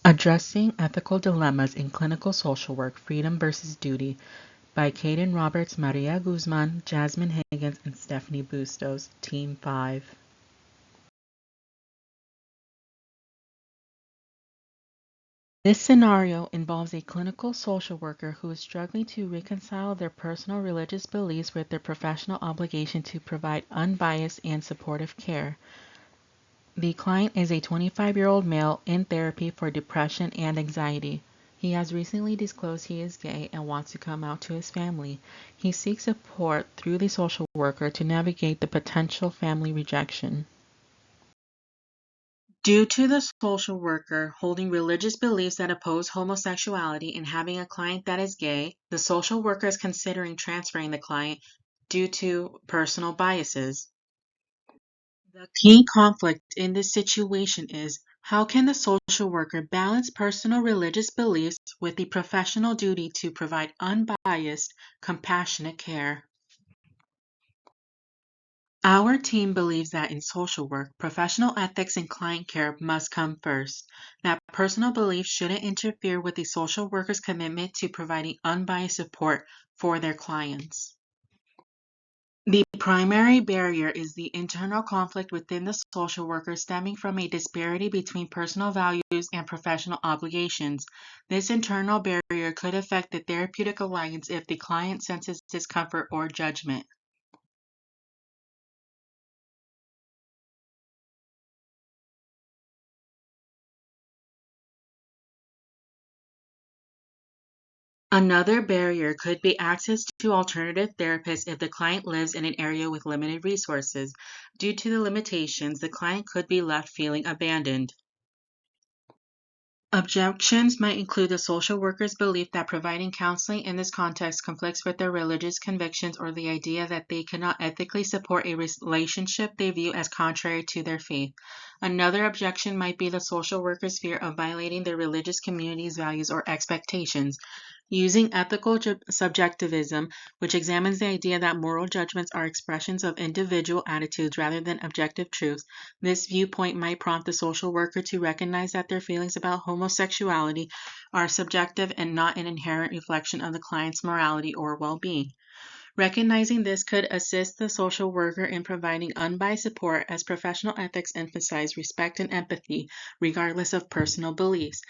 Addressing Ethical Dilemmas in Clinical Social Work: Freedom versus Duty by Caden Roberts, Maria Guzman, Jasmine Higgins, and Stephanie Bustos, Team 5. This scenario involves a clinical social worker who is struggling to reconcile their personal religious beliefs with their professional obligation to provide unbiased and supportive care. The client is a 25-year-old male in therapy for depression and anxiety. He has recently disclosed he is gay and wants to come out to his family. He seeks support through the social worker to navigate the potential family rejection. Due to the social worker holding religious beliefs that oppose homosexuality and having a client that is gay, the social worker is considering transferring the client due to personal biases. The key conflict in this situation is how can the social worker balance personal religious beliefs with the professional duty to provide unbiased, compassionate care? Our team believes that in social work, professional ethics and client care must come first, that personal beliefs shouldn't interfere with the social worker's commitment to providing unbiased support for their clients. The primary barrier is the internal conflict within the social worker stemming from a disparity between personal values and professional obligations. This internal barrier could affect the therapeutic alliance if the client senses discomfort or judgment. Another barrier could be access to alternative therapists if the client lives in an area with limited resources. Due to the limitations, the client could be left feeling abandoned. Objections might include the social worker's belief that providing counseling in this context conflicts with their religious convictions or the idea that they cannot ethically support a relationship they view as contrary to their faith. Another objection might be the social worker's fear of violating their religious community's values or expectations. Using ethical subjectivism, which examines the idea that moral judgments are expressions of individual attitudes rather than objective truths, this viewpoint might prompt the social worker to recognize that their feelings about homosexuality are subjective and not an inherent reflection of the client's morality or well-being. Recognizing this could assist the social worker in providing unbiased support as professional ethics emphasize respect and empathy regardless of personal beliefs.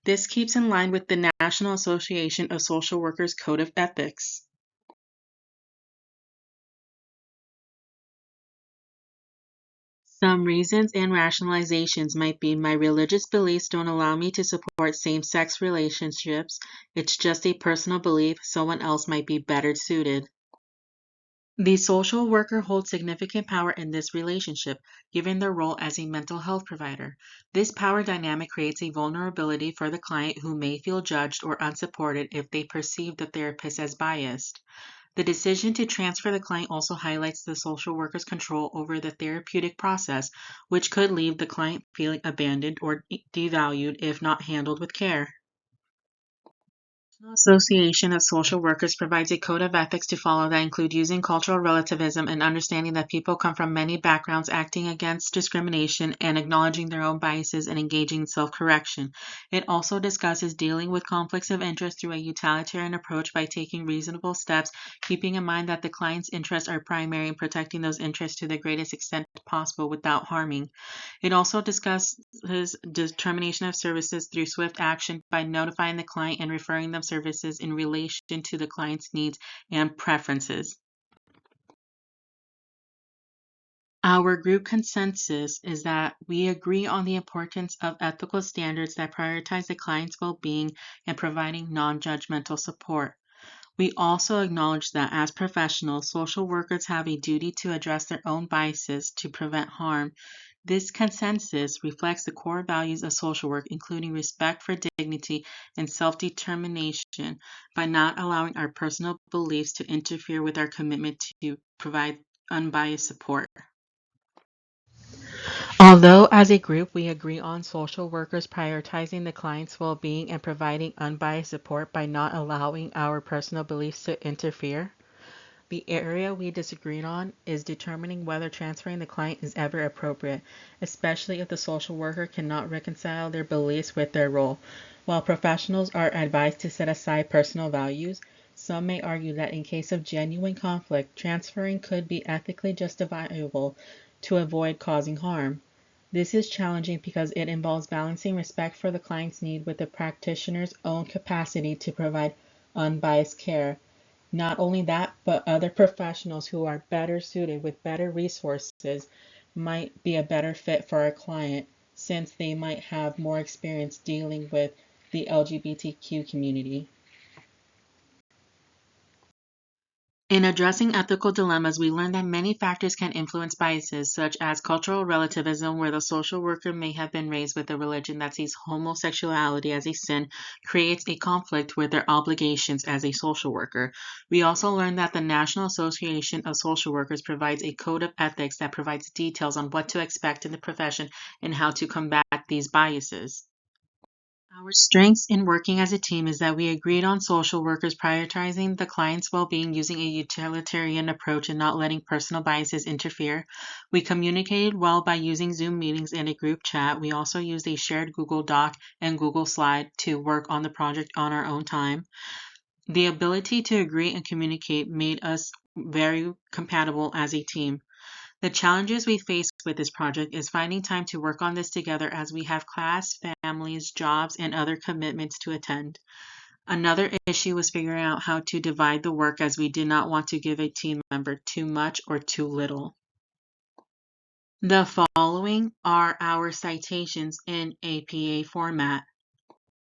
This keeps in line with the National Association of Social Workers Code of Ethics. Some reasons and rationalizations might be my religious beliefs don't allow me to support same-sex relationships. It's just a personal belief. Someone else might be better suited. The social worker holds significant power in this relationship, given their role as a mental health provider. This power dynamic creates a vulnerability for the client who may feel judged or unsupported if they perceive the therapist as biased. The decision to transfer the client also highlights the social worker's control over the therapeutic process, which could leave the client feeling abandoned or devalued if not handled with care. National Association of Social Workers provides a code of ethics to follow that include using cultural relativism and understanding that people come from many backgrounds, acting against discrimination and acknowledging their own biases and engaging in self-correction. It also discusses dealing with conflicts of interest through a utilitarian approach by taking reasonable steps, keeping in mind that the client's interests are primary and protecting those interests to the greatest extent possible without harming. It also discusses determination of services through swift action by notifying the client and referring them services in relation to the client's needs and preferences. Our group consensus is that we agree on the importance of ethical standards that prioritize the client's well-being and providing non-judgmental support. We also acknowledge that as professionals, social workers have a duty to address their own biases to prevent harm. This consensus reflects the core values of social work, including respect for dignity and self-determination, by not allowing our personal beliefs to interfere with our commitment to provide unbiased support. Although as a group we agree on social workers prioritizing the client's well-being and providing unbiased support by not allowing our personal beliefs to interfere, The area we disagreed on is determining whether transferring the client is ever appropriate, especially if the social worker cannot reconcile their beliefs with their role. While professionals are advised to set aside personal values, some may argue that in case of genuine conflict, transferring could be ethically justifiable to avoid causing harm. This is challenging because it involves balancing respect for the client's need with the practitioner's own capacity to provide unbiased care. Not only that, but other professionals who are better suited with better resources might be a better fit for our client since they might have more experience dealing with the LGBTQ community. In addressing ethical dilemmas, we learned that many factors can influence biases, such as cultural relativism, where the social worker may have been raised with a religion that sees homosexuality as a sin, creates a conflict with their obligations as a social worker. We also learned that the National Association of Social Workers provides a code of ethics that provides details on what to expect in the profession and how to combat these biases. Our strengths in working as a team is that we agreed on social workers prioritizing the client's well-being using a utilitarian approach and not letting personal biases interfere. We communicated well by using Zoom meetings and a group chat. We also used a shared Google Doc and Google Slide to work on the project on our own time. The ability to agree and communicate made us very compatible as a team. The challenges we face with this project is finding time to work on this together as we have class, families, jobs, and other commitments to attend. Another issue was figuring out how to divide the work as we did not want to give a team member too much or too little. The following are our citations in APA format.